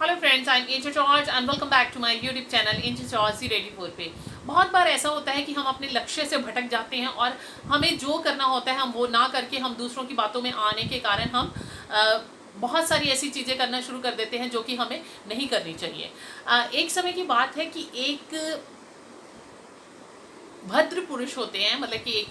Hello friends, I am Angel George and welcome back to my YouTube channel Angel George सी रेडी फोर पे। बहुत बार ऐसा होता है कि हम अपने लक्ष्य से भटक जाते हैं और हमें जो करना होता है हम वो ना करके हम दूसरों की बातों में आने के कारण हम बहुत सारी ऐसी चीज़ें करना शुरू कर देते हैं जो कि हमें नहीं करनी चाहिए। एक समय की बात है कि एक भद्र पुरुष होते हैं, मतलब कि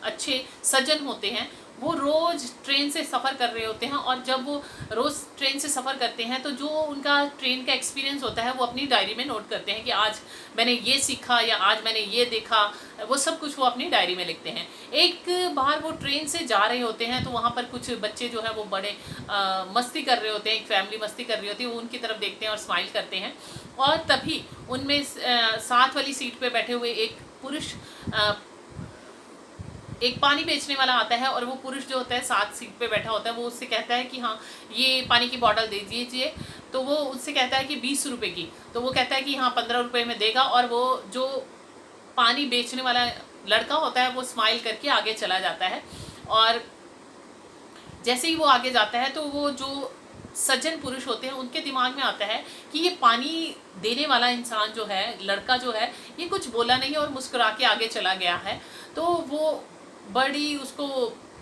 अच्छे सज्जन होते हैं। वो रोज़ ट्रेन से सफ़र कर रहे होते हैं और जब वो रोज़ ट्रेन से सफ़र करते हैं तो जो उनका ट्रेन का एक्सपीरियंस होता है वो अपनी डायरी में नोट करते हैं कि आज मैंने ये सीखा या आज मैंने ये देखा। वो सब कुछ वो अपनी डायरी में लिखते हैं। एक बार वो ट्रेन से जा रहे होते हैं तो वहाँ पर कुछ बच्चे जो है वो बड़े मस्ती कर रहे होते हैं, एक फैमिली मस्ती कर रही होती है। वो उनकी तरफ देखते हैं और स्माइल करते हैं और तभी उनमें साथ वाली सीट पे बैठे हुए एक पुरुष, एक पानी बेचने वाला आता है और वो पुरुष जो होता है साथ सीट पे बैठा होता है, वो उससे कहता है कि हाँ ये पानी की बॉटल दे दीजिए। तो वो उससे कहता है कि 20 रुपये की। तो वो कहता है कि हाँ 15 रुपये में देगा। और वो जो पानी बेचने वाला लड़का होता है वो स्माइल करके आगे चला जाता है। और जैसे ही वो आगे जाता है तो वो जो सज्जन पुरुष होते हैं उनके दिमाग में आता है कि ये पानी देने वाला इंसान जो है, लड़का जो है, ये कुछ बोला नहीं और मुस्कुरा के आगे चला गया है। तो वो बड़ी उसको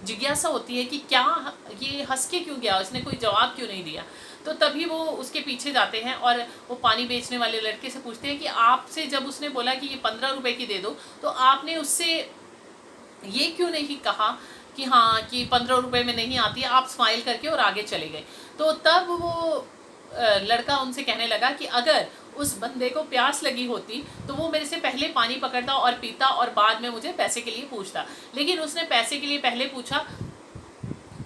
जिज्ञासा होती है कि क्या ये हंस के क्यों गया, उसने कोई जवाब क्यों नहीं दिया। तो तभी वो उसके पीछे जाते हैं और वो पानी बेचने वाले लड़के से पूछते हैं कि आपसे जब उसने बोला कि ये 15 रुपये की दे दो तो आपने उससे ये क्यों नहीं कहा कि हाँ कि 15 रुपये में नहीं आती है। आप स्माइल करके और आगे चले गए। तो तब वो लड़का उनसे कहने लगा कि अगर उस बंदे को प्यास लगी होती तो वो मेरे से पहले पानी पकड़ता और पीता और बाद में मुझे पैसे के लिए पूछता, लेकिन उसने पैसे के लिए पहले पूछा।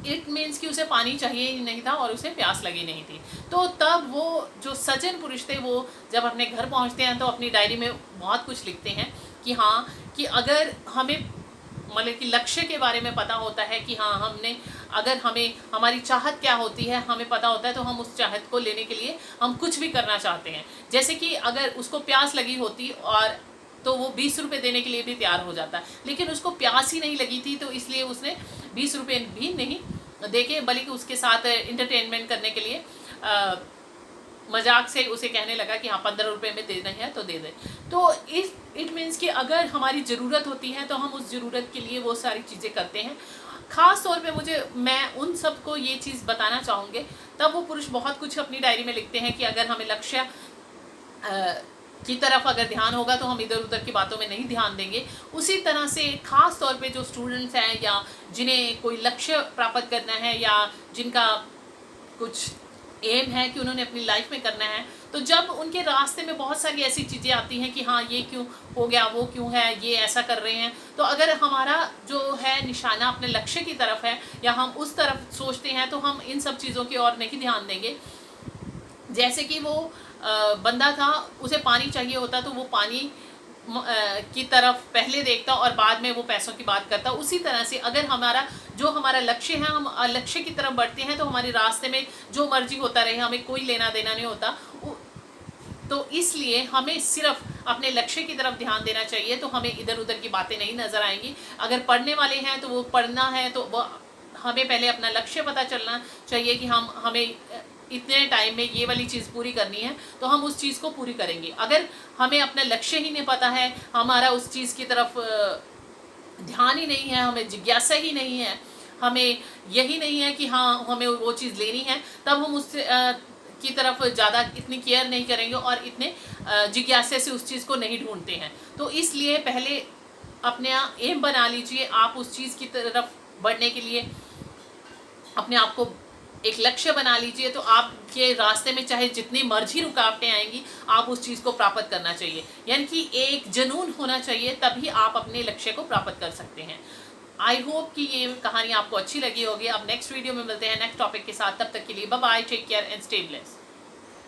इट मीन्स कि उसे पानी चाहिए ही नहीं था और उसे प्यास लगी नहीं थी। तो तब वो जो सज्जन पुरुष थे वो जब अपने घर पहुंचते हैं तो अपनी डायरी में बहुत कुछ लिखते हैं कि हाँ कि अगर हमें, मतलब कि लक्ष्य के बारे में पता होता है कि हाँ हमने, अगर हमें हमारी चाहत क्या होती है हमें पता होता है तो हम उस चाहत को लेने के लिए हम कुछ भी करना चाहते हैं। जैसे कि अगर उसको प्यास लगी होती और तो वो 20 रुपये देने के लिए भी तैयार हो जाता, लेकिन उसको प्यास ही नहीं लगी थी तो इसलिए उसने 20 रुपये भी नहीं देके बल्कि उसके साथ इंटरटेनमेंट करने के लिए मजाक से उसे कहने लगा कि हाँ 15 रुपये में देना है तो दे दे। तो इट मीन्स कि अगर हमारी ज़रूरत होती है तो हम उस ज़रूरत के लिए वो सारी चीज़ें करते हैं। ख़ास तौर पे मैं उन सबको ये चीज़ बताना चाहूँगी। तब वो पुरुष बहुत कुछ अपनी डायरी में लिखते हैं कि अगर हमें लक्ष्य की तरफ अगर ध्यान होगा तो हम इधर उधर की बातों में नहीं ध्यान देंगे। उसी तरह से ख़ास तौर पे जो स्टूडेंट्स हैं या जिन्हें कोई लक्ष्य प्राप्त करना है या जिनका कुछ एम है कि उन्होंने अपनी लाइफ में करना है, तो जब उनके रास्ते में बहुत सारी ऐसी चीज़ें आती हैं कि हाँ ये क्यों हो गया, वो क्यों है, ये ऐसा कर रहे हैं, तो अगर हमारा जो है निशाना अपने लक्ष्य की तरफ है या हम उस तरफ सोचते हैं तो हम इन सब चीज़ों की ओर नहीं ध्यान देंगे। जैसे कि वो बंदा था, उसे पानी चाहिए होता तो वो पानी की तरफ पहले देखता और बाद में वो पैसों की बात करता। उसी तरह से अगर हमारा लक्ष्य है, हम लक्ष्य की तरफ बढ़ते हैं तो हमारे रास्ते में जो मर्जी होता रहे, हमें कोई लेना देना नहीं होता। तो इसलिए हमें सिर्फ अपने लक्ष्य की तरफ ध्यान देना चाहिए, तो हमें इधर उधर की बातें नहीं नज़र आएंगी। अगर पढ़ने वाले हैं तो वो पढ़ना है तो वो हमें पहले अपना लक्ष्य पता चलना चाहिए कि हमें इतने टाइम में ये वाली चीज़ पूरी करनी है तो हम उस चीज़ को पूरी करेंगे। अगर हमें अपना लक्ष्य ही नहीं पता है, हमारा उस चीज़ की तरफ ध्यान ही नहीं है, हमें जिज्ञासा ही नहीं है, हमें यही नहीं है कि हाँ हमें वो चीज़ लेनी है, तब हम उस की तरफ ज़्यादा इतनी केयर नहीं करेंगे और इतने जिज्ञासा से उस चीज़ को नहीं ढूंढते हैं। तो इसलिए पहले अपने एम बना लीजिए। आप उस चीज़ की तरफ बढ़ने के लिए अपने आप को एक लक्ष्य बना लीजिए, तो आपके रास्ते में चाहे जितनी मर्जी रुकावटें आएंगी आप उस चीज़ को प्राप्त करना चाहिए। यानी कि एक जुनून होना चाहिए, तभी आप अपने लक्ष्य को प्राप्त कर सकते हैं। आई होप कि ये कहानी आपको अच्छी लगी होगी। अब नेक्स्ट वीडियो में मिलते हैं नेक्स्ट टॉपिक के साथ। तब तक के लिए bye bye, take care and stay blessed.